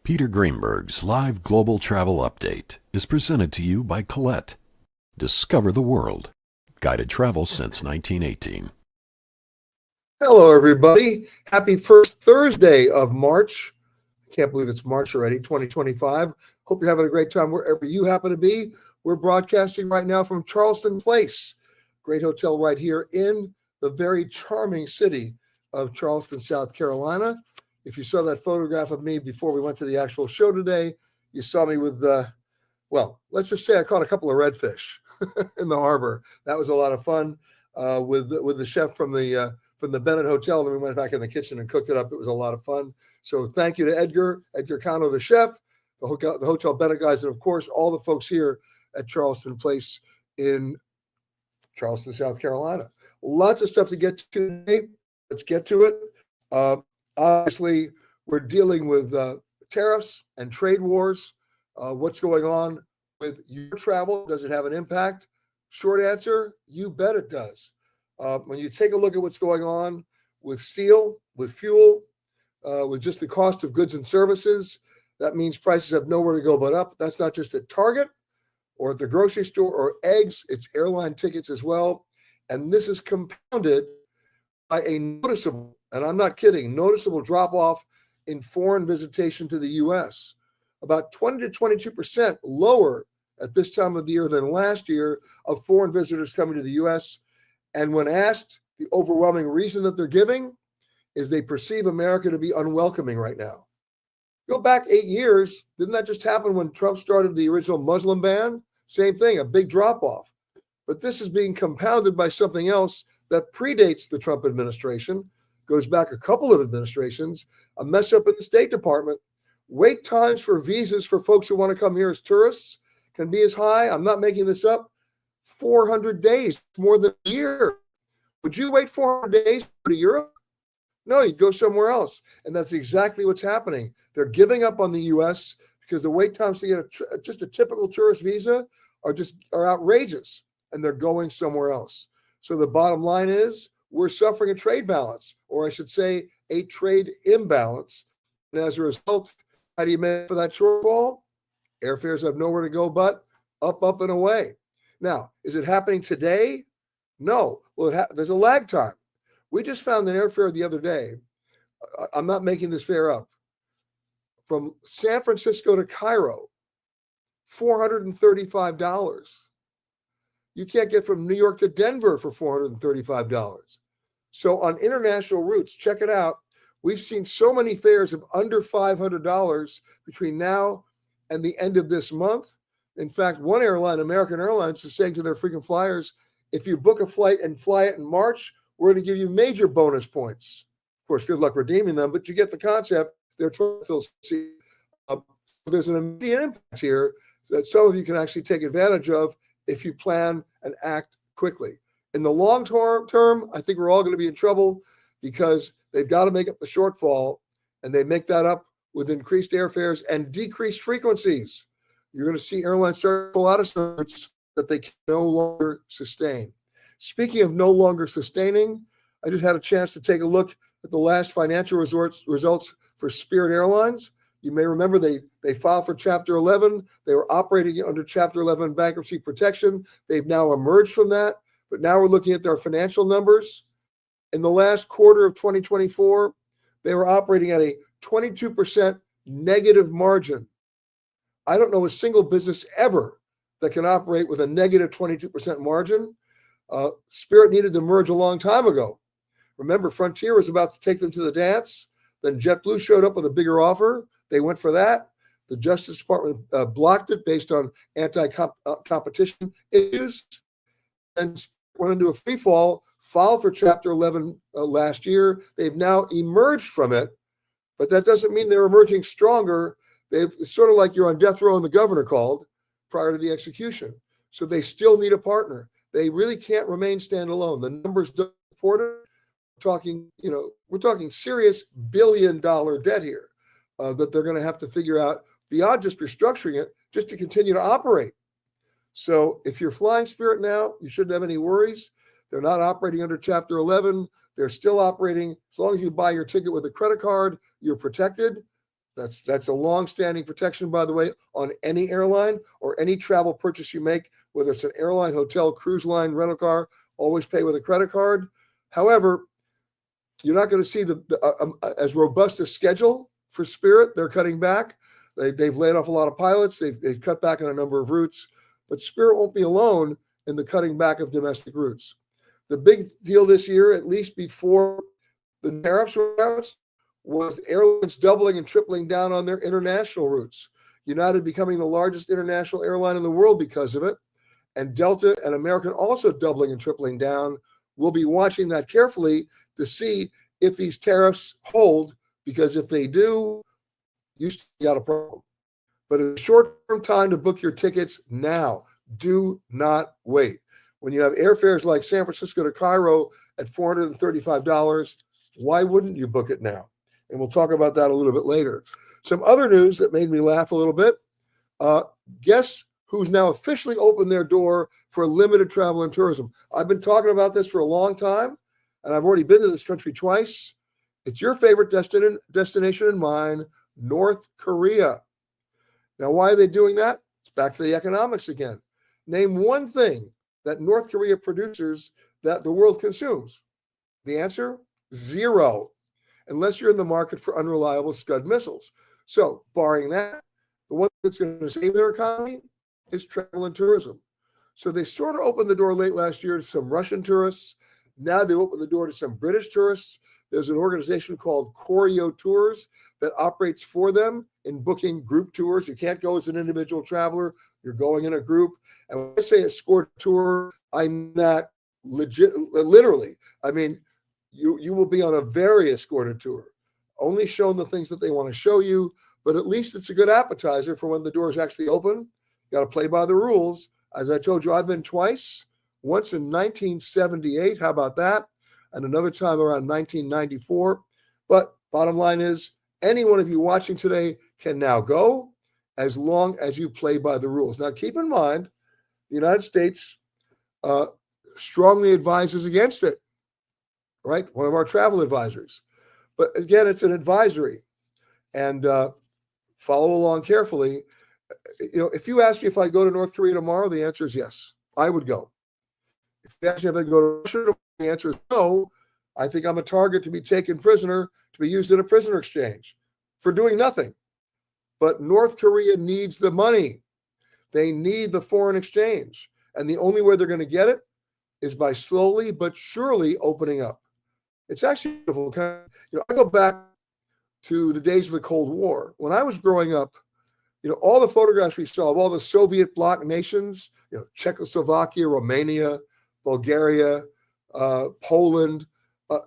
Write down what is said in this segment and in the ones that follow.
Peter Greenberg's live global travel update is presented to you by Colette. Discover the world. Guided travel since 1918. Hello, everybody. Happy first Thursday of March. Can't believe it's March already, 2025. Hope you're having a great time wherever you happen to be. We're broadcasting right now from Charleston Place, great hotel right here in the very charming city of Charleston, South Carolina. If you saw that photograph of me before we went to the actual show today, you saw me with well, let's just say I caught a couple of redfish in the harbor. That was a lot of fun with the chef from the Bennett Hotel. And then we went back in the kitchen and cooked it up. It was a lot of fun. So thank you to Edgar Cano, the chef, the Hotel Bennett guys, and of course, all the folks here at Charleston Place in Charleston, South Carolina. Lots of stuff to get to today. Let's get to it. Obviously, we're dealing with tariffs and trade wars. What's going on with your travel? Does it have an impact? Short answer, you bet it does. When you take a look at what's going on with steel, with fuel, with just the cost of goods and services, that means prices have nowhere to go but up. That's not just at Target or at the grocery store or eggs, it's airline tickets as well. And this is compounded by a noticeable, and I'm not kidding, noticeable drop-off in foreign visitation to the U.S. About 20 to 22% lower at this time of the year than last year of foreign visitors coming to the U.S. And when asked, the overwhelming reason that they're giving is they perceive America to be unwelcoming right now. Go back 8 years, didn't that just happen when Trump started the original Muslim ban? Same thing, a big drop-off. But this is being compounded by something else that predates the Trump administration, goes back a couple of administrations, a mess up in the State Department. Wait times for visas for folks who want to come here as tourists can be as high, I'm not making this up, 400 days, more than a year. Would you wait 400 days to go to Europe? No, you'd go somewhere else. And that's exactly what's happening. They're giving up on the U.S. because the wait times to get just a typical tourist visa are outrageous, and they're going somewhere else. So the bottom line is we're suffering a trade balance, or I should say a trade imbalance. And as a result, how do you make for that shortfall? Airfares have nowhere to go but up, up, and away. Now, is it happening today? No. Well, there's a lag time. We just found an airfare the other day. I'm not making this fare up. From San Francisco to Cairo, $435. You can't get from New York to Denver for $435. So on international routes, check it out. We've seen so many fares of under $500 between now and the end of this month. In fact, one airline, American Airlines, is saying to their frequent flyers, if you book a flight and fly it in March, we're going to give you major bonus points. Of course, good luck redeeming them, but you get the concept. They're trying to fill seats. There's an immediate impact here that some of you can actually take advantage of if you plan and act quickly. In the long term, I think we're all going to be in trouble because they've got to make up the shortfall, and they make that up with increased airfares and decreased frequencies. You're going to see airlines start to pull out of service that they can no longer sustain. Speaking of no longer sustaining, I just had a chance to take a look at the last financial results for Spirit Airlines. You may remember they filed for Chapter 11. They were operating under Chapter 11 bankruptcy protection. They've now emerged from that, but now we're looking at their financial numbers. In the last quarter of 2024, they were operating at a 22% negative margin. I don't know a single business ever that can operate with a negative 22% margin. Spirit needed to merge a long time ago. Remember, Frontier was about to take them to the dance. Then JetBlue showed up with a bigger offer. They went for that. The Justice Department blocked it based on anti-competition issues. And went into a free fall, filed for Chapter 11 last year. They've now emerged from it, but that doesn't mean they're emerging stronger. It's sort of like you're on death row and the governor called prior to the execution. So they still need a partner. They really can't remain standalone. The numbers don't support it. We're talking serious billion-dollar debt here that they're going to have to figure out beyond just restructuring it, just to continue to operate. So if you're flying Spirit now, you shouldn't have any worries. They're not operating under Chapter 11. They're still operating. As long as you buy your ticket with a credit card, you're protected. That's a long-standing protection, by the way, on any airline or any travel purchase you make, whether it's an airline, hotel, cruise line, rental car. Always pay with a credit card. However, you're not going to see as robust a schedule for Spirit. They're cutting back. They've laid off a lot of pilots. They've cut back on a number of routes. But Spirit won't be alone in the cutting back of domestic routes. The big deal this year, at least before the tariffs were announced, was airlines doubling and tripling down on their international routes. United becoming the largest international airline in the world because of it, and Delta and American also doubling and tripling down. We'll be watching that carefully to see if these tariffs hold, because if they do, you still got a problem. But it's a short-term time to book your tickets now. Do not wait. When you have airfares like San Francisco to Cairo at $435, why wouldn't you book it now? And we'll talk about that a little bit later. Some other news that made me laugh a little bit. Guess who's now officially opened their door for limited travel and tourism? I've been talking about this for a long time, and I've already been to this country twice. It's your favorite destination and mine, North Korea. Now, why are they doing that? It's back to the economics again. Name one thing that North Korea produces that the world consumes. The answer? Zero. Unless you're in the market for unreliable Scud missiles. So, barring that, the one that's going to save their economy is travel and tourism. So they sort of opened the door late last year to some Russian tourists. Now they opened the door to some British tourists. There's an organization called Choreo Tours that operates for them in booking group tours. You can't go as an individual traveler. You're going in a group. And when I say escort tour, I'm not literally. I mean, you will be on a very escorted tour, only shown the things that they want to show you, but at least it's a good appetizer for when the doors actually open. You got to play by the rules. As I told you, I've been twice, once in 1978. How about that? And another time around 1994. But bottom line is, any one of you watching today can now go as long as you play by the rules. Now, keep in mind, the United States strongly advises against it. Right? One of our travel advisors. But again, it's an advisory. And follow along carefully. If you ask me if I go to North Korea tomorrow, the answer is yes. I would go. If you ask me if I go to Russia tomorrow, the answer is no. I think I'm a target to be taken prisoner, to be used in a prisoner exchange for doing nothing. But North Korea needs the money. They need the foreign exchange. And the only way they're going to get it is by slowly but surely opening up. It's actually beautiful. I go back to the days of the Cold War. When I was growing up, all the photographs we saw of all the Soviet bloc nations, Czechoslovakia, Romania, Bulgaria, Poland,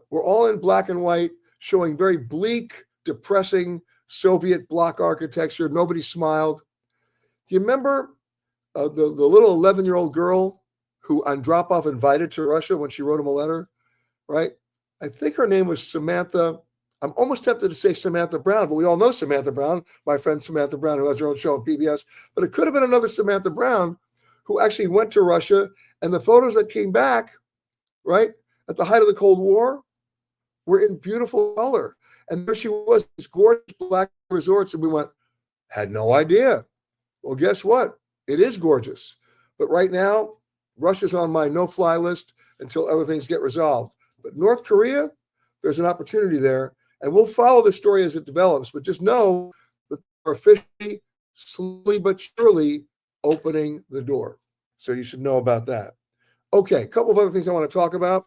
were all in black and white, showing very bleak, depressing Soviet bloc architecture. Nobody smiled. Do you remember the little 11-year-old girl who Andropov invited to Russia when she wrote him a letter, right? I think her name was Samantha. I'm almost tempted to say Samantha Brown, but we all know Samantha Brown, my friend Samantha Brown, who has her own show on PBS. But it could have been another Samantha Brown who actually went to Russia, and the photos that came back, right, at the height of the Cold War were in beautiful color. And there she was, these gorgeous black resorts, and we had no idea. Well, guess what? It is gorgeous. But right now, Russia's on my no-fly list until other things get resolved. But North Korea, there's an opportunity there, and we'll follow the story as it develops. But just know that they're officially, slowly but surely, opening the door. So you should know about that. Okay, a couple of other things I want to talk about.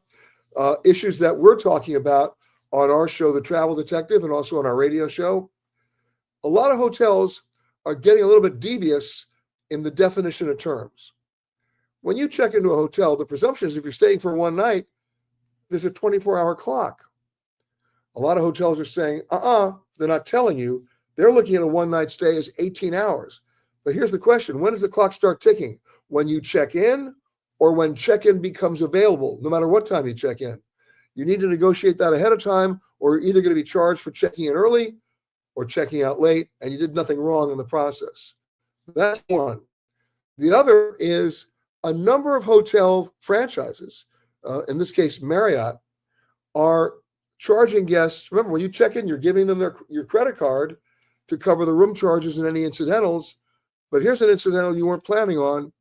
Issues that we're talking about on our show, The Travel Detective, and also on our radio show. A lot of hotels are getting a little bit devious in the definition of terms. When you check into a hotel, the presumption is if you're staying for one night, there's a 24-hour clock. A lot of hotels are saying, they're not telling you. They're looking at a one-night stay as 18 hours. But here's the question. When does the clock start ticking? When you check in or when check-in becomes available, no matter what time you check in? You need to negotiate that ahead of time, or you're either going to be charged for checking in early or checking out late, and you did nothing wrong in the process. That's one. The other is a number of hotel franchises, in this case Marriott, are charging guests. Remember, when you check in, you're giving them your credit card, to cover the room charges and any incidentals. But here's an incidental you weren't planning on.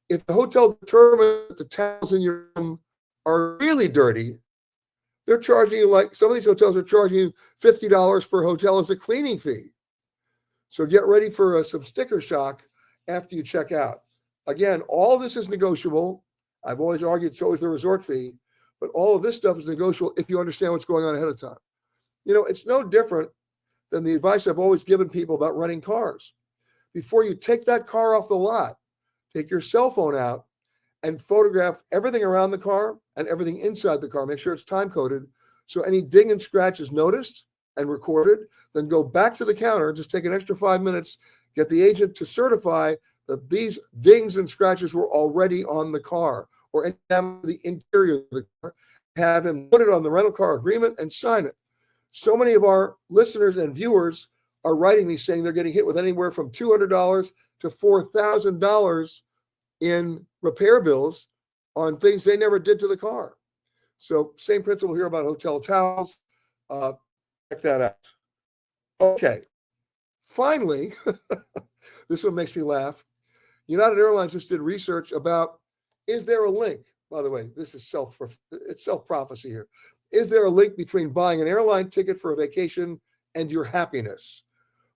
If the hotel determines that the towels in your room are really dirty, they're charging you, like some of these hotels are charging you $50 per hotel as a cleaning fee. So get ready for some sticker shock after you check out. Again, all this is negotiable. I've always argued it's always the resort fee, but all of this stuff is negotiable if you understand what's going on ahead of time. You know, it's no different than the advice I've always given people about renting cars. Before you take that car off the lot, take your cell phone out and photograph everything around the car and everything inside the car. Make sure it's time coded. So any ding and scratch is noticed and recorded. Then go back to the counter, just take an extra 5 minutes, get the agent to certify that these dings and scratches were already on the car or any damage to the interior of the car. Have him put it on the rental car agreement and sign it. So many of our listeners and viewers are writing me saying they're getting hit with anywhere from $200 to $4,000 in repair bills on things they never did to the car. So same principle here about hotel towels. Check that out. Okay. Finally, this one makes me laugh. United Airlines just did research about, is there a link? By the way, this is self-prophecy here. Is there a link between buying an airline ticket for a vacation and your happiness?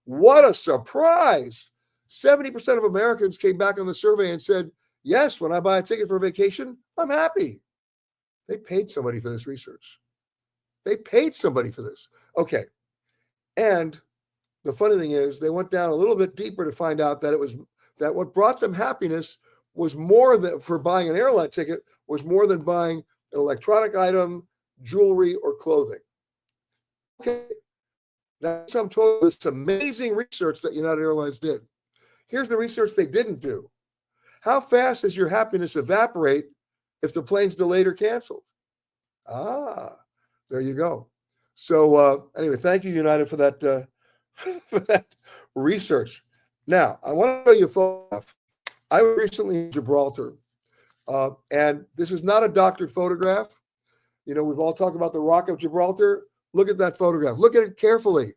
What a surprise. 70% of Americans came back on the survey and said, yes, when I buy a ticket for a vacation, I'm happy. They paid somebody for this research. They paid somebody for this. Okay. And the funny thing is they went down a little bit deeper to find out that what brought them happiness was more than, for buying an airline ticket, was more than buying an electronic item, jewelry, or clothing. Okay. That's some total this amazing research that United Airlines did. Here's the research they didn't do. How fast does your happiness evaporate if the plane's delayed or canceled? There you go. So anyway, thank you, United, for that for that research. Now, I want to show you a photograph. I was recently in Gibraltar, and this is not a doctored photograph. You know, we've all talked about the Rock of Gibraltar. Look at that photograph. Look at it carefully.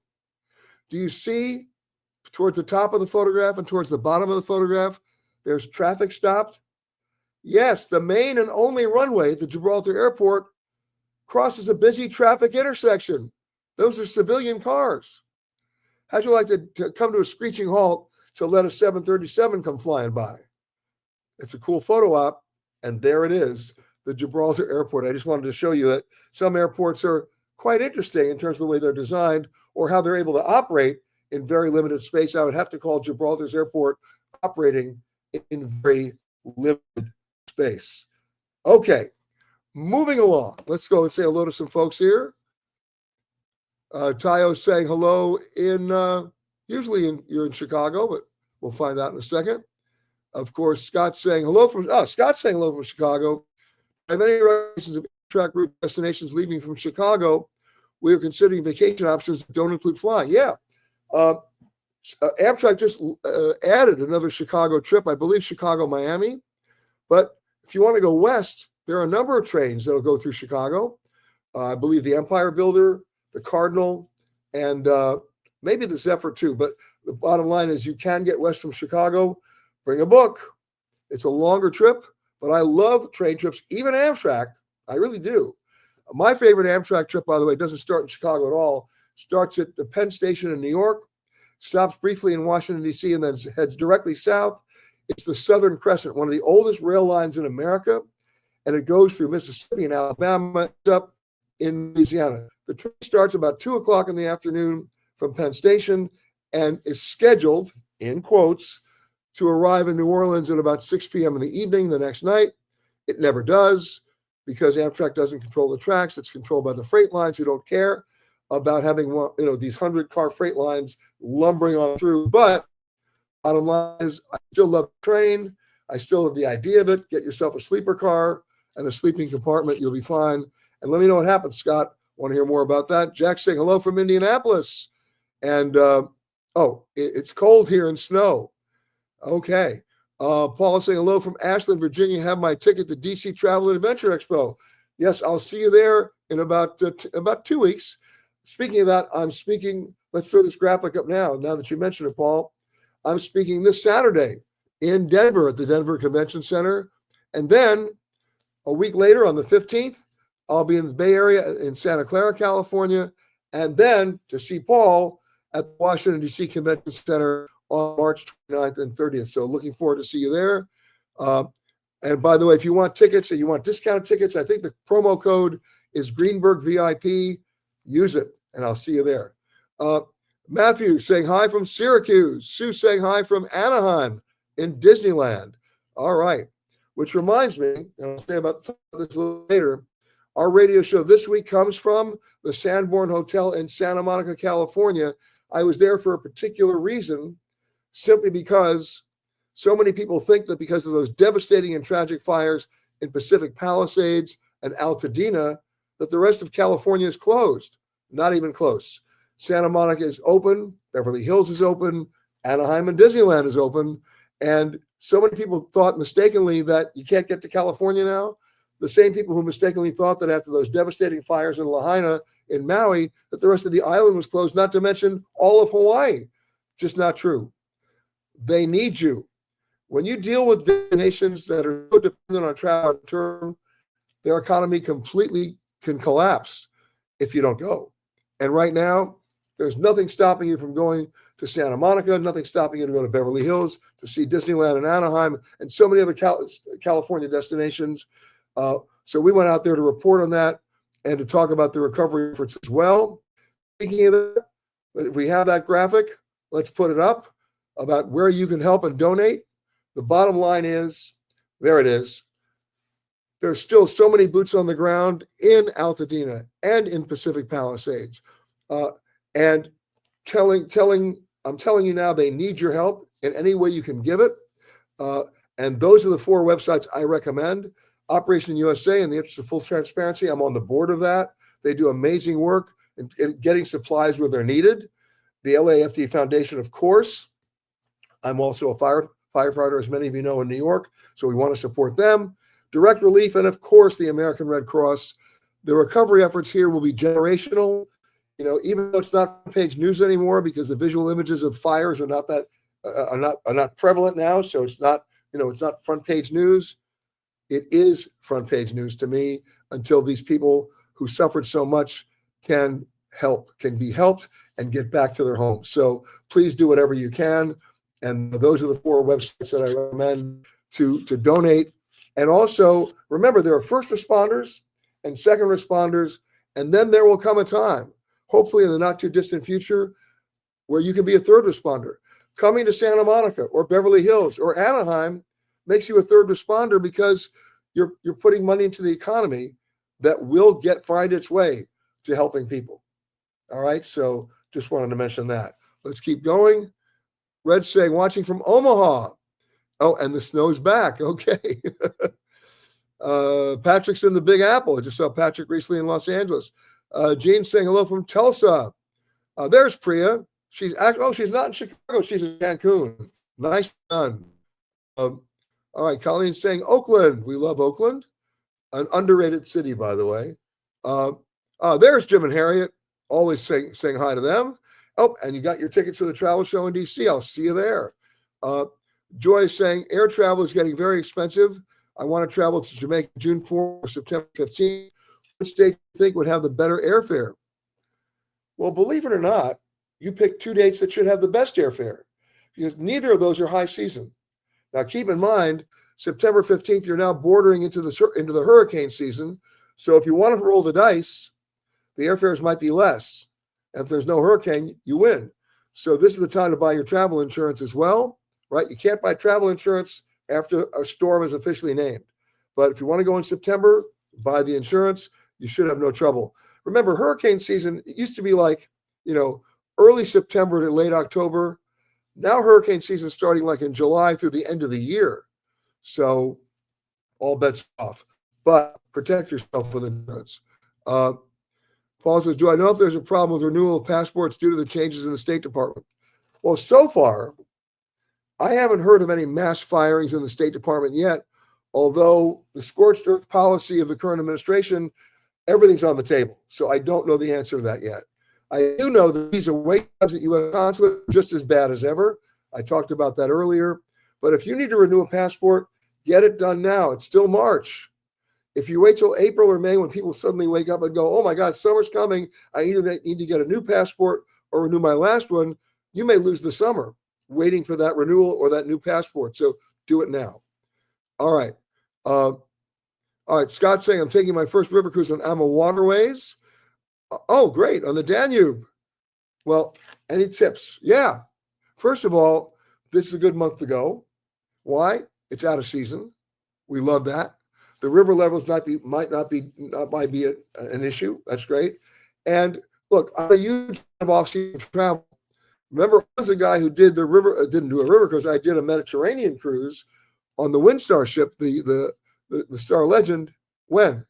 Do you see towards the top of the photograph and towards the bottom of the photograph, there's traffic stopped? Yes, the main and only runway at the Gibraltar Airport crosses a busy traffic intersection. Those are civilian cars. How'd you like to come to a screeching halt to let a 737 come flying by? It's a cool photo op, and there it is, the Gibraltar Airport. I just wanted to show you that some airports are quite interesting in terms of the way they're designed or how they're able to operate in very limited space. I would have to call Gibraltar's airport operating in very limited space. Okay, moving along. Let's go and say hello to some folks here. Tayo's saying hello usually you're in Chicago, but we'll find out in a second. Of course, Scott's saying hello from Chicago. I have any recommendations of track route destinations leaving from Chicago? We are considering vacation options that don't include flying. Yeah. Amtrak just added another Chicago trip, I believe Chicago-Miami. But if you want to go west, there are a number of trains that will go through Chicago. I believe the Empire Builder, the Cardinal, and maybe the Zephyr too. But the bottom line is you can get west from Chicago. Bring a book. It's a longer trip, but I love train trips, even Amtrak. I really do. My favorite Amtrak trip, by the way, doesn't start in Chicago at all. Starts at the Penn Station in New York, stops briefly in Washington, D.C., and then heads directly south. It's the Southern Crescent, one of the oldest rail lines in America, and it goes through Mississippi and Alabama, up in Louisiana. The train starts about 2 o'clock in the afternoon from Penn Station and is scheduled, in quotes, to arrive in New Orleans at about 6 p.m. in the evening the next night. It never does because Amtrak doesn't control the tracks. It's controlled by the freight lines who don't care about having these 100-car freight lines lumbering on through. But bottom line is I still love the train. I still have the idea of it. Get yourself a sleeper car and a sleeping compartment. You'll be fine. And let me know what happens, Scott. Want to hear more about that? Jack's saying hello from Indianapolis. And, it's cold here and snow. Okay. Paul is saying hello from Ashland, Virginia. Have my ticket to DC Travel and Adventure Expo. Yes, I'll see you there in about 2 weeks. Speaking of that, I'm speaking let's throw this graphic up now that you mentioned it, Paul. I'm speaking this Saturday in Denver at the Denver Convention Center. And then a week later on the 15th, I'll be in the Bay Area in Santa Clara, California. And then to see Paul at the Washington, D.C. Convention Center on March 29th and 30th. So looking forward to see you there. And by the way, if you want tickets or you want discounted tickets, I think the promo code is Greenberg VIP. Use it, and I'll see you there. Matthew saying hi from Syracuse. Sue saying hi from Anaheim in Disneyland. All right. Which reminds me, and I'll say about this a little later, our radio show this week comes from the Sanborn Hotel in Santa Monica, California. I was there for a particular reason, simply because so many people think that because of those devastating and tragic fires in Pacific Palisades and Altadena, that the rest of California is closed. Not even close. Santa Monica is open, Beverly Hills is open, Anaheim and Disneyland is open, and so many people thought mistakenly that you can't get to California now. The same people who mistakenly thought that after those devastating fires in Lahaina in Maui, that the rest of the island was closed, not to mention all of Hawaii. Just not true. They need you. When you deal with nations that are so dependent on travel and tourism, their economy completely can collapse if you don't go. And right now, there's nothing stopping you from going to Santa Monica, nothing stopping you to go to Beverly Hills, to see Disneyland and Anaheim, and so many other California destinations. So we went out there to report on that and to talk about the recovery efforts as well. Speaking of that, if we have that graphic, let's put it up about where you can help and donate. The bottom line is, there it is. There's still so many boots on the ground in Altadena and in Pacific Palisades. And I'm telling you now, they need your help in any way you can give it. And those are the 4 websites I recommend. Operation USA, in the interest of full transparency, I'm on the board of that. They do amazing work in getting supplies where they're needed. The LAFD Foundation, of course. I'm also a firefighter, as many of you know, in New York, so we want to support them. Direct Relief, and of course, the American Red Cross. The recovery efforts here will be generational. You know, even though it's not front-page news anymore, because the visual images of fires are not prevalent now, so it's not front-page news. It is front-page news to me until these people who suffered so much can be helped and get back to their homes. So please do whatever you can. And those are the 4 websites that I recommend to donate. And also, remember, there are first responders and second responders, and then there will come a time, hopefully in the not too distant future, where you can be a third responder. Coming to Santa Monica or Beverly Hills or Anaheim makes you a third responder because you're putting money into the economy that will find its way to helping people. All right, so just wanted to mention that. Let's keep going. Red saying, watching from Omaha. Oh, and the snow's back. Okay. Patrick's in the Big Apple. I just saw Patrick recently in Los Angeles. Jean saying hello from Tulsa. There's Priya. She's not in Chicago. She's in Cancun. Nice done. All right. Colleen saying Oakland. We love Oakland. An underrated city, by the way. There's Jim and Harriet. Always saying hi to them. Oh, and you got your tickets for the travel show in DC. I'll see you there. Joy is saying air travel is getting very expensive. I want to travel to Jamaica June 4th or September 15th. Which state do you think would have the better airfare? Well, believe it or not, you picked 2 dates that should have the best airfare because neither of those are high season. Now, keep in mind, September 15th, you're now bordering into the hurricane season. So if you want to roll the dice, the airfares might be less. And if there's no hurricane, you win. So this is the time to buy your travel insurance as well, right? You can't buy travel insurance after a storm is officially named. But if you want to go in September, buy the insurance. You should have no trouble. Remember, hurricane season, it used to be like, early September to late October. Now hurricane season is starting like in July through the end of the year. So all bets off. But protect yourself with insurance. Paul says, do I know if there's a problem with renewal of passports due to the changes in the State Department? Well, so far, I haven't heard of any mass firings in the State Department yet, although the scorched earth policy of the current administration, everything's on the table. So I don't know the answer to that yet. I do know that visa wait times at U.S. consulate are just as bad as ever. I talked about that earlier. But if you need to renew a passport, get it done now. It's still March. If you wait till April or May when people suddenly wake up and go, oh my God, summer's coming, I either need to get a new passport or renew my last one, you may lose the summer waiting for that renewal or that new passport. So do it now. All right. All right. Scott's saying, I'm taking my first river cruise on AMA Waterways. Oh, great. On the Danube. Well, any tips? Yeah. First of all, this is a good month to go. Why? It's out of season. We love that. The river levels might not be an issue. That's great. And look, I'm a huge fan of off-season travel. Remember, I was the guy who didn't do a river cruise. I did a Mediterranean cruise on the Windstar ship, the Star Legend. When?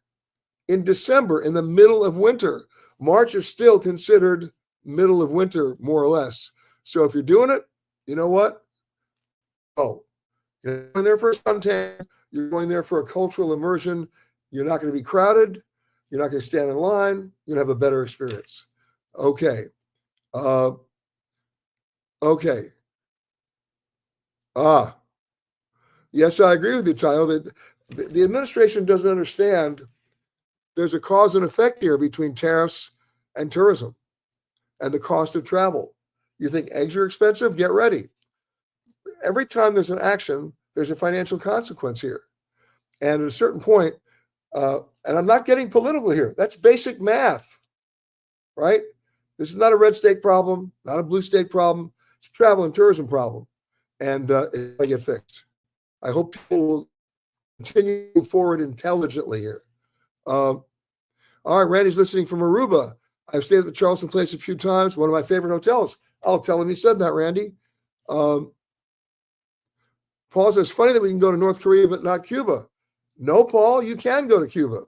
In December, in the middle of winter. March is still considered middle of winter, more or less. So if you're doing it, you know what? Oh, you're going there for a suntan. You're going there for a cultural immersion. You're not going to be crowded. You're not going to stand in line. You're going to have a better experience. Okay. Okay. Yes, I agree with you, Tyler. That the administration doesn't understand there's a cause and effect here between tariffs and tourism and the cost of travel. You think eggs are expensive? Get ready. Every time there's an action, there's a financial consequence here. And at a certain point, and I'm not getting political here, that's basic math, right? This is not a red state problem, not a blue state problem. It's a travel and tourism problem. And it's going to get fixed. I hope people will continue to move forward intelligently here. All right, Randy's listening from Aruba. I've stayed at the Charleston place a few times, one of my favorite hotels. I'll tell him you said that, Randy. Paul says, it's funny that we can go to North Korea, but not Cuba. No, Paul, you can go to Cuba.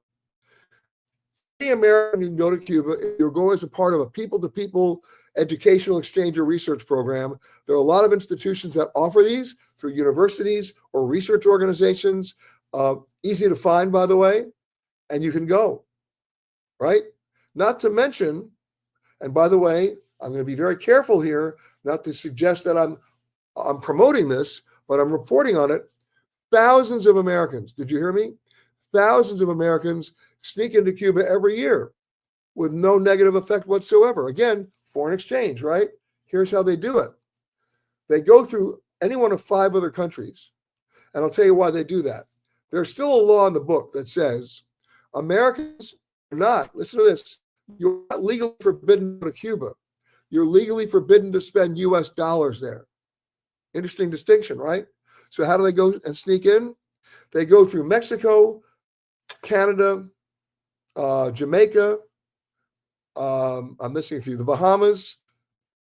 Any American can go to Cuba if you're going as a part of a people-to-people educational exchange or research program. There are a lot of institutions that offer these through universities or research organizations. Easy to find, by the way, and you can go, right? Not to mention, and by the way, I'm going to be very careful here not to suggest that I'm promoting this, but I'm reporting on it. Thousands of Americans, did you hear me? Thousands of Americans sneak into Cuba every year with no negative effect whatsoever. Again, foreign exchange, right? Here's how they do it. They go through any one of 5 other countries, and I'll tell you why they do that. There's still a law in the book that says Americans are not, listen to this, you're not legally forbidden to go to Cuba. You're legally forbidden to spend US dollars there. Interesting distinction, right? So how do they go and sneak in? They go through Mexico, Canada, Jamaica. I'm missing a few. The Bahamas.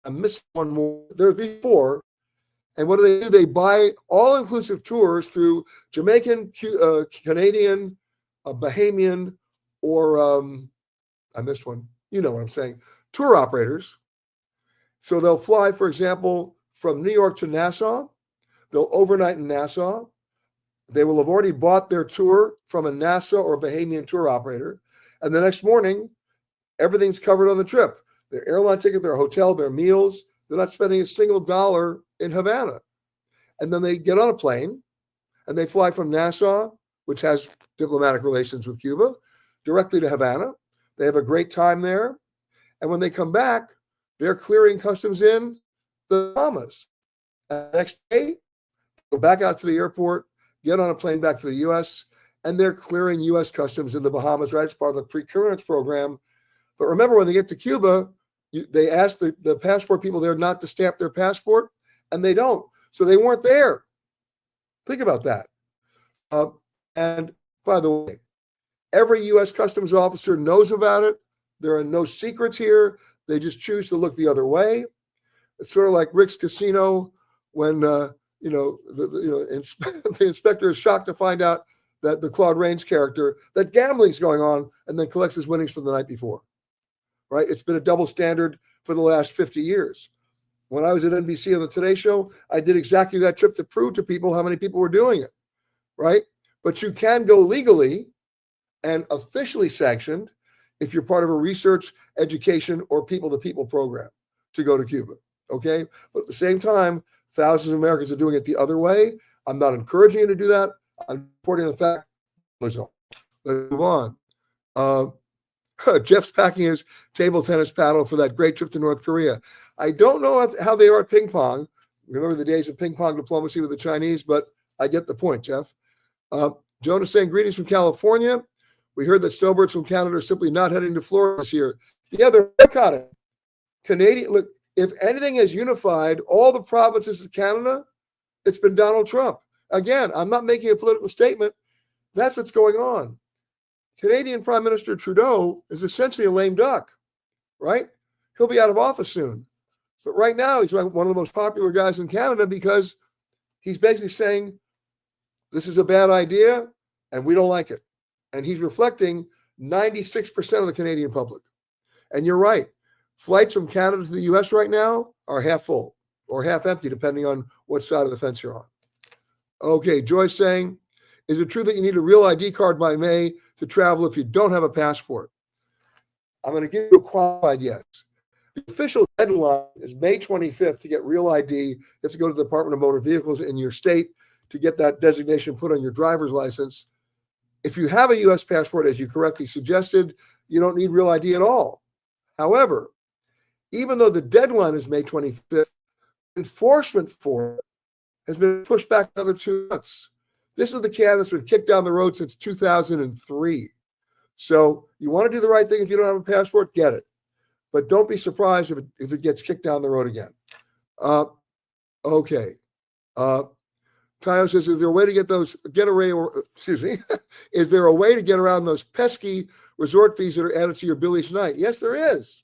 I'm missing one more. There are these 4. And what do? They buy all-inclusive tours through Jamaican, Canadian, Bahamian, or I missed one. You know what I'm saying. Tour operators. So they'll fly, for example, from New York to Nassau. They'll overnight in Nassau. They will have already bought their tour from a Nassau or Bahamian tour operator. And the next morning, everything's covered on the trip. Their airline ticket, their hotel, their meals. They're not spending a single dollar in Havana. And then they get on a plane and they fly from Nassau, which has diplomatic relations with Cuba, directly to Havana. They have a great time there. And when they come back, they're clearing customs in the Bahamas. And the next day, go back out to the airport, get on a plane back to the U.S., and they're clearing U.S. customs in the Bahamas, right? It's part of the pre-clearance program. But remember, when they get to Cuba, they ask the passport people there not to stamp their passport, and they don't. So they weren't there. Think about that. And by the way, every U.S. customs officer knows about it. There are no secrets here. They just choose to look the other way. It's sort of like Rick's Casino when the inspector is shocked to find out that the Claude Rains character, that gambling's going on, and then collects his winnings from the night before. Right? It's been a double standard for the last 50 years. When I was at NBC on the Today Show, I did exactly that trip to prove to people how many people were doing it. Right? But you can go legally and officially sanctioned. if you're part of a research, education, or people-to-people program to go to Cuba. Okay? But at the same time, thousands of Americans are doing it the other way. I'm not encouraging you to do that. I'm reporting the fact. Let's move on. Jeff's packing his table tennis paddle for that great trip to North Korea. I don't know how they are at ping pong. Remember the days of ping pong diplomacy with the Chinese, but I get the point, Jeff. Jonah saying, greetings from California. We heard that snowbirds from Canada are simply not heading to Florida this year. Yeah, they're boycotting. Canadian, look, if anything has unified all the provinces of Canada, it's been Donald Trump. Again, I'm not making a political statement. That's what's going on. Canadian Prime Minister Trudeau is essentially a lame duck, right? He'll be out of office soon. But right now, he's one of the most popular guys in Canada because he's basically saying, this is a bad idea and we don't like it. And he's reflecting 96% of the Canadian public. And you're right. Flights from Canada to the U.S. right now are half full or half empty, depending on what side of the fence you're on. Okay, Joyce saying, is it true that you need a real ID card by May to travel if you don't have a passport? I'm going to give you a qualified yes. The official deadline is May 25th to get real ID. You have to go to the Department of Motor Vehicles in your state to get that designation put on your driver's license. If you have a U.S. passport, as you correctly suggested, you don't need real ID at all. However, even though the deadline is May 25th, enforcement for it has been pushed back another 2 months. This is the can that's been kicked down the road since 2003. So you want to do the right thing if you don't have a passport, get it. But don't be surprised if it gets kicked down the road again. Okay. Tayo says, is there a way to is there a way to get around those pesky resort fees that are added to your bill each night? Yes, there is.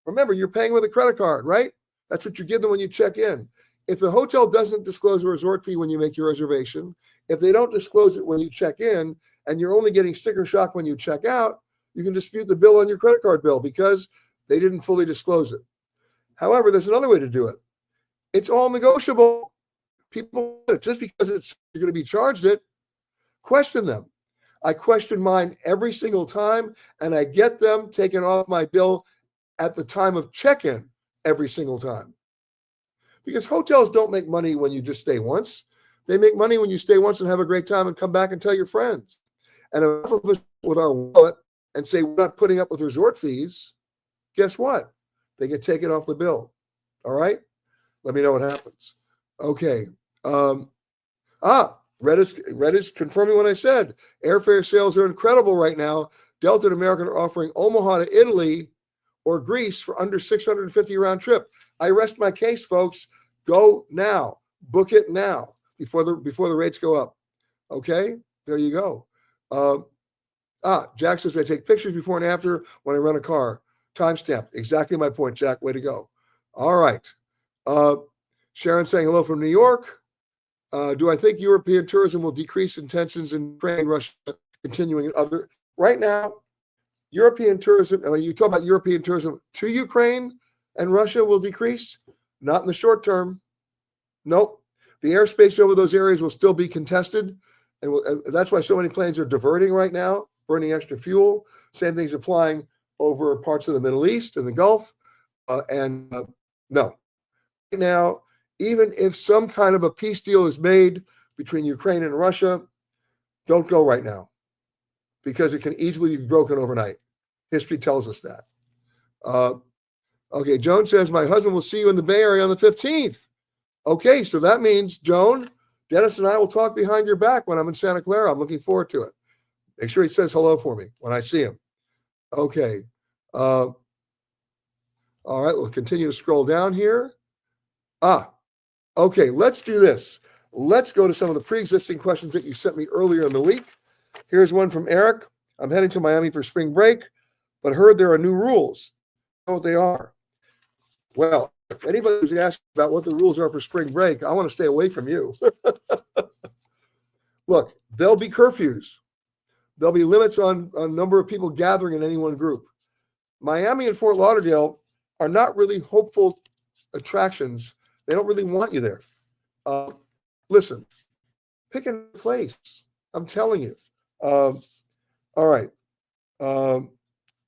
Remember, you're paying with a credit card, right? That's what you give them when you check in. If the hotel doesn't disclose a resort fee when you make your reservation, if they don't disclose it when you check in, and you're only getting sticker shock when you check out, you can dispute the bill on your credit card bill because they didn't fully disclose it. However, there's another way to do it. It's all negotiable. People, just because you're going to be charged it, question them. I question mine every single time, and I get them taken off my bill at the time of check-in every single time. Because hotels don't make money when you just stay once. They make money when you stay once and have a great time and come back and tell your friends. And if enough of us with our wallet and say we're not putting up with resort fees, guess what? They get taken off the bill. All right? Let me know what happens. Okay. Red is confirming what I said. Airfare sales are incredible right now. Delta and American are offering Omaha to Italy or Greece for under $650 round trip. I rest my case, folks. Go now. Book it now before the rates go up. Okay? There you go. Jack says I take pictures before and after when I rent a car. Timestamp. Exactly my point, Jack. Way to go. All right. Sharon saying hello from New York. Do I think European tourism will decrease in tensions in Ukraine, Russia, continuing in other? Right now, European tourism, you talk about European tourism to Ukraine and Russia will decrease? Not in the short term. Nope. The airspace over those areas will still be contested. And that's why so many planes are diverting right now, burning extra fuel. Same thing's applying over parts of the Middle East and the Gulf. No. Right now, even if some kind of a peace deal is made between Ukraine and Russia, don't go right now because it can easily be broken overnight. History tells us that. Okay, Joan says, my husband will see you in the Bay Area on the 15th. Okay, so that means, Joan, Dennis and I will talk behind your back when I'm in Santa Clara. I'm looking forward to it. Make sure he says hello for me when I see him. Okay. All right, we'll continue to scroll down here. Okay, let's do this. Let's go to some of the pre-existing questions that you sent me earlier in the week. Here's one from Eric. I'm heading to Miami for spring break, but heard there are new rules. I know what they are. Well, if anybody who's asking about what the rules are for spring break, I want to stay away from you. Look, there'll be curfews. There'll be limits on number of people gathering in any one group. Miami and Fort Lauderdale are not really hopeful attractions. They don't really want you there. Listen, pick a place. I'm telling you. All right.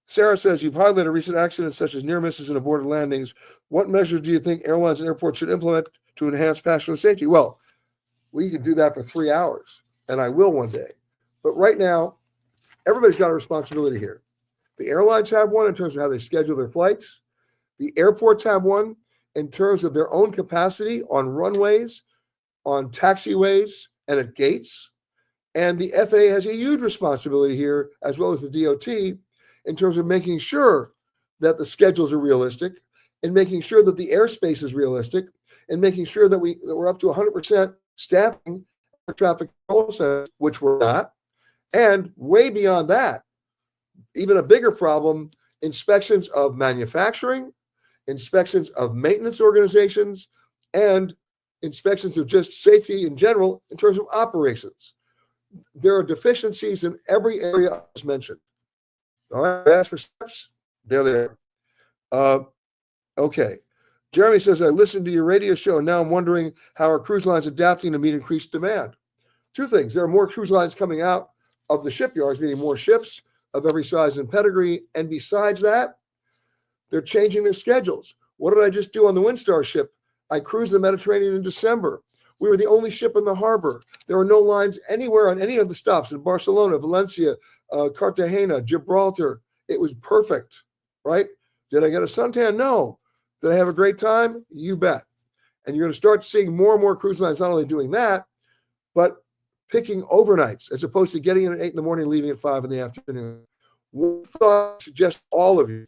Sarah says, you've highlighted recent accidents such as near misses and aborted landings. What measures do you think airlines and airports should implement to enhance passenger safety? Well, we could do that for 3 hours, and I will one day. But right now, everybody's got a responsibility here. The airlines have one in terms of how they schedule their flights. The airports have one in terms of their own capacity on runways, on taxiways, and at gates. And the FAA has a huge responsibility here, as well as the DOT, in terms of making sure that the schedules are realistic, and making sure that the airspace is realistic, and making sure that we're up to 100% staffing for traffic control centers, which we're not. And way beyond that, even a bigger problem, inspections of manufacturing, inspections of maintenance organizations, and inspections of just safety in general in terms of operations. There are deficiencies in every area I just mentioned. All right, ask for steps. There they are. Okay. Jeremy says, I listened to your radio show, and now I'm wondering how are cruise lines adapting to meet increased demand? Two things. There are more cruise lines coming out of the shipyards, meaning more ships of every size and pedigree. And besides that, they're changing their schedules. What did I just do on the Windstar ship? I cruised the Mediterranean in December. We were the only ship in the harbor. There were no lines anywhere on any of the stops in Barcelona, Valencia, Cartagena, Gibraltar. It was perfect, right? Did I get a suntan? No. Did I have a great time? You bet. And you're going to start seeing more and more cruise lines not only doing that, but picking overnights as opposed to getting in at 8 in the morning and leaving at 5 in the afternoon. One thought I suggest all of you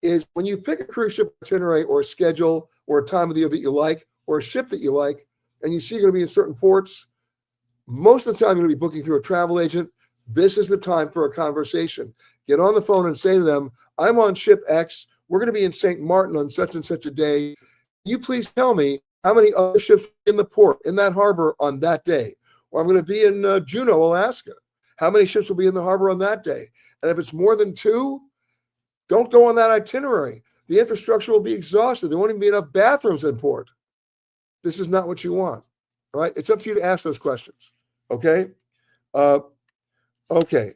is when you pick a cruise ship itinerary or a schedule or a time of the year that you like or a ship that you like, and you see you're going to be in certain ports, most of the time you're going to be booking through a travel agent. This is the time for a conversation. Get on the phone and say to them, I'm on ship X. We're going to be in St. Martin on such and such a day. You please tell me how many other ships in the port, in that harbor on that day. Or I'm going to be in Juneau, Alaska. How many ships will be in the harbor on that day? And if it's more than 2, don't go on that itinerary. The infrastructure will be exhausted. There won't even be enough bathrooms in port. This is not what you want. All right? It's up to you to ask those questions. Okay? Okay.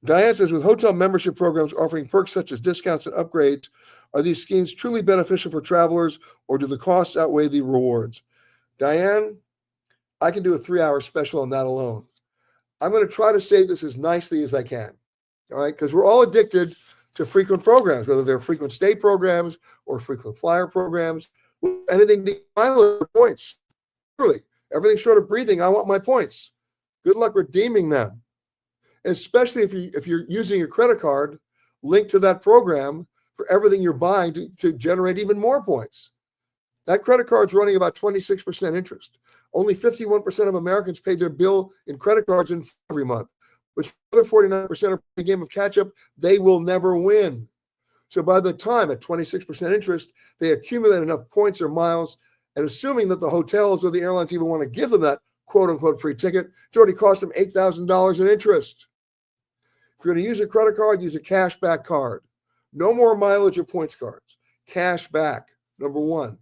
Diane says, with hotel membership programs offering perks such as discounts and upgrades, are these schemes truly beneficial for travelers, or do the costs outweigh the rewards? Diane, I can do a 3-hour special on that alone. I'm going to try to say this as nicely as I can. All right? Because we're all addicted to frequent programs, whether they're frequent stay programs or frequent flyer programs. Anything to mileage points. Really, everything short of breathing, I want my points. Good luck redeeming them. Especially if you're using your credit card linked to that program for everything you're buying to generate even more points. That credit card's running about 26% interest. Only 51% of Americans paid their bill in credit cards in every month, which the other 49% are a game of catch-up. They will never win. So by the time at 26% interest, they accumulate enough points or miles, and assuming that the hotels or the airlines even want to give them that quote-unquote free ticket, it's already cost them $8,000 in interest. If you're going to use a credit card, use a cash back card. No more mileage or points cards. Cash back, number one.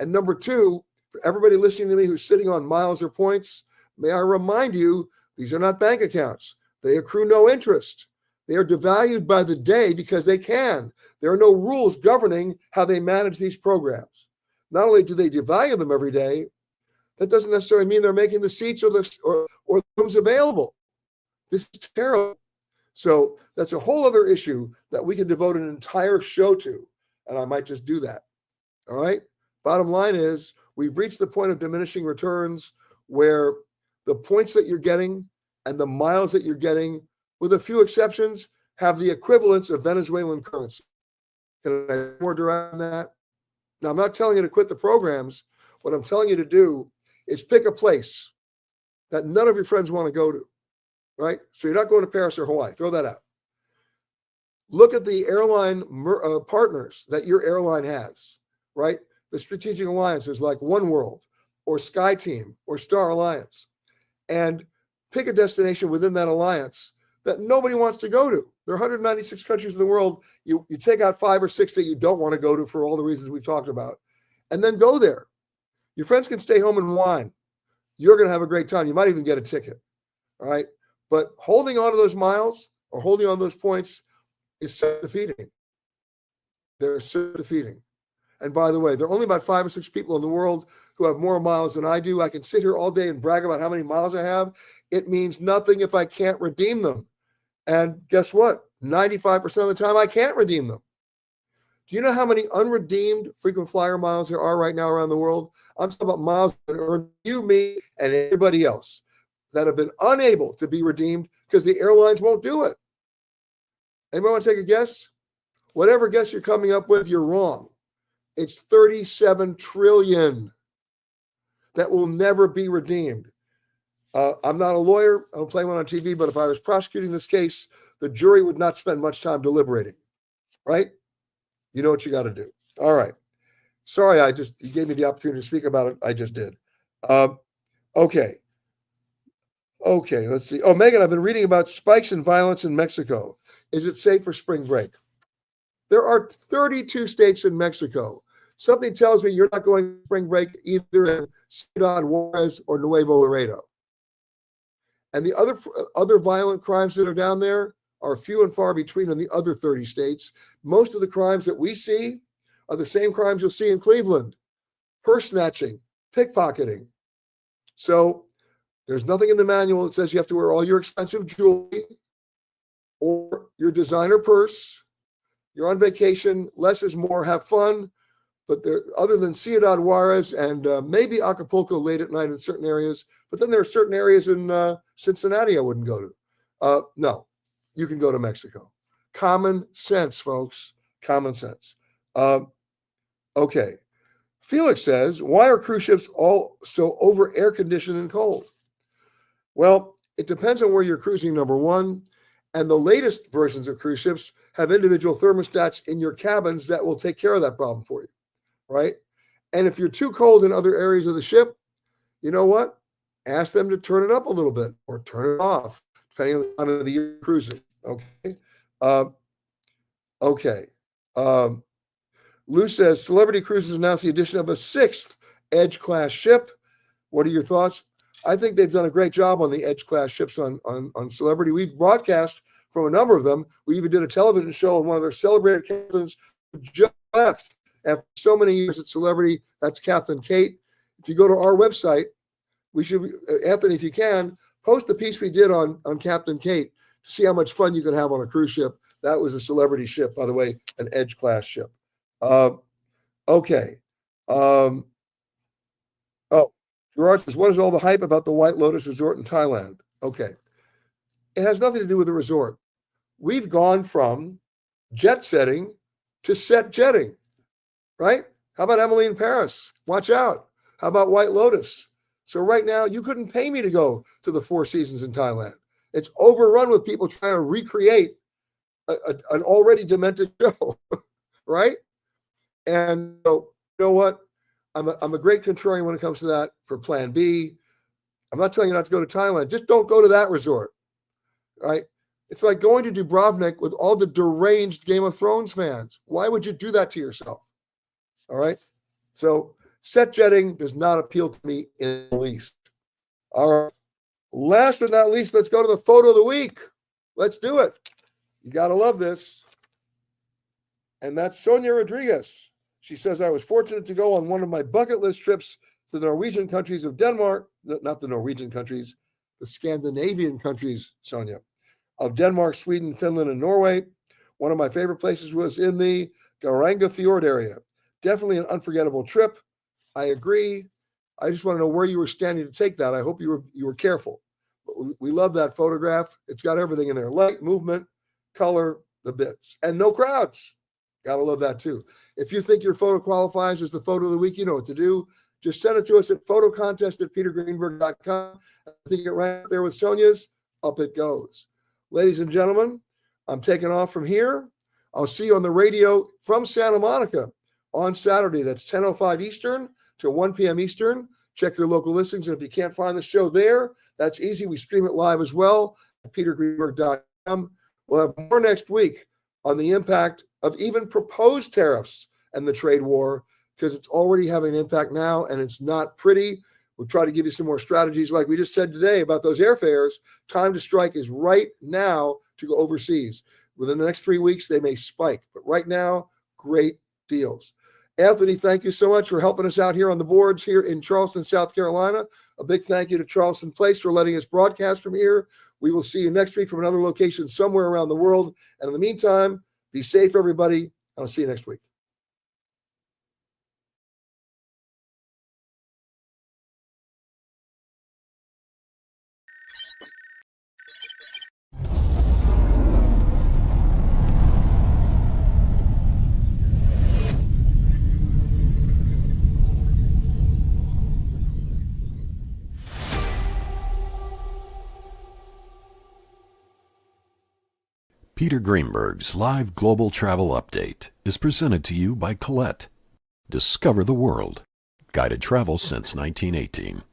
And number two, for everybody listening to me who's sitting on miles or points, may I remind you, these are not bank accounts. They accrue no interest. They are devalued by the day because they can. There are no rules governing how they manage these programs. Not only do they devalue them every day, that doesn't necessarily mean they're making the seats or the rooms available. This is terrible. So that's a whole other issue that we can devote an entire show to, and I might just do that. All right? Bottom line is we've reached the point of diminishing returns where the points that you're getting and the miles that you're getting, with a few exceptions, have the equivalence of Venezuelan currency. Can I be more direct on that? Now, I'm not telling you to quit the programs. What I'm telling you to do is pick a place that none of your friends want to go to, right? So you're not going to Paris or Hawaii. Throw that out. Look at the airline partners that your airline has, right? The strategic alliances like One World or SkyTeam or Star Alliance, and pick a destination within that alliance that nobody wants to go to. There are 196 countries in the world. You take out 5 or 6 that you don't want to go to for all the reasons we've talked about, and then go there. Your friends can stay home and whine. You're going to have a great time. You might even get a ticket, all right? But holding on to those miles or holding on to those points is self-defeating. They're self-defeating. And by the way, there are only about 5 or 6 people in the world who have more miles than I do. I can sit here all day and brag about how many miles I have. It means nothing if I can't redeem them. And guess what? 95% of the time, I can't redeem them. Do you know how many unredeemed frequent flyer miles there are right now around the world? I'm talking about miles that earn you, me, and everybody else that have been unable to be redeemed because the airlines won't do it. Anybody want to take a guess? Whatever guess you're coming up with, you're wrong. It's 37 trillion that will never be redeemed. I'm not a lawyer. I don't play one on TV, but if I was prosecuting this case, the jury would not spend much time deliberating, right? You know what you got to do. All right. Sorry, you gave me the opportunity to speak about it. I just did. Okay, let's see. Oh, Megan, I've been reading about spikes in violence in Mexico. Is it safe for spring break? There are 32 states in Mexico. Something tells me you're not going to spring break either in Ciudad Juarez or Nuevo Laredo. And the other violent crimes that are down there are few and far between in the other 30 states. Most of the crimes that we see are the same crimes you'll see in Cleveland: purse snatching, pickpocketing. So there's nothing in the manual that says you have to wear all your expensive jewelry or your designer purse. You're on vacation, less is more, have fun. But there, other than Ciudad Juarez and maybe Acapulco late at night in certain areas, but then there are certain areas in Cincinnati I wouldn't go to. No, you can go to Mexico. Common sense, folks. Common sense. Okay. Felix says, why are cruise ships all so over air conditioned and cold? Well, it depends on where you're cruising, number one. And the latest versions of cruise ships have individual thermostats in your cabins that will take care of that problem for you, right? And if you're too cold in other areas of the ship, you know what? Ask them to turn it up a little bit or turn it off, depending on the time of the year you're cruising, okay? Lou says, Celebrity Cruises announced the addition of a 6th Edge-class ship. What are your thoughts? I think they've done a great job on the Edge-class ships on Celebrity. We've broadcast from a number of them. We even did a television show on one of their celebrated captains who just left after so many years at Celebrity. That's Captain Kate. If you go to our website, we should, Anthony, if you can, post the piece we did on Captain Kate to see how much fun you can have on a cruise ship. That was a Celebrity ship, by the way, an Edge-class ship. Okay. Gerard says, what is all the hype about the White Lotus Resort in Thailand? Okay. It has nothing to do with the resort. We've gone from jet setting to set jetting, right? How about Emily in Paris? Watch out. How about White Lotus? So right now, you couldn't pay me to go to the Four Seasons in Thailand. It's overrun with people trying to recreate an already demented show, right? And so, you know what? I'm a great contrarian when it comes to that for Plan B. I'm not telling you not to go to Thailand. Just don't go to that resort, right? It's like going to Dubrovnik with all the deranged Game of Thrones fans. Why would you do that to yourself? All right? So set jetting does not appeal to me in the least. All right. Last but not least, let's go to the photo of the week. Let's do it. You got to love this. And that's Sonia Rodriguez. She says, I was fortunate to go on one of my bucket list trips to the Norwegian countries of Denmark, not the Norwegian countries, the Scandinavian countries, Sonia, of Denmark, Sweden, Finland, and Norway. One of my favorite places was in the Garanga Fjord area. Definitely an unforgettable trip. I agree. I just want to know where you were standing to take that. I hope you were careful. We love that photograph. It's got everything in there. Light, movement, color, the bits. And no crowds. Gotta love that too. If you think your photo qualifies as the photo of the week, you know what to do. Just send it to us at photocontest@petergreenberg.com. I think it right up there with Sonia's. Up it goes. Ladies and gentlemen, I'm taking off from here. I'll see you on the radio from Santa Monica on Saturday. That's 10:05 Eastern to 1 p.m. Eastern. Check your local listings. And if you can't find the show there, that's easy. We stream it live as well at petergreenberg.com. We'll have more next week on the impact of even proposed tariffs and the trade war, because it's already having an impact now and it's not pretty. We'll try to give you some more strategies like we just said today about those airfares. Time to strike is right now to go overseas. Within the next 3 weeks, they may spike. But right now, great deals. Anthony, thank you so much for helping us out here on the boards here in Charleston, South Carolina. A big thank you to Charleston Place for letting us broadcast from here. We will see you next week from another location somewhere around the world. And in the meantime, be safe, everybody. I'll see you next week. Peter Greenberg's live global travel update is presented to you by Colette. Discover the world. Guided travel since 1918.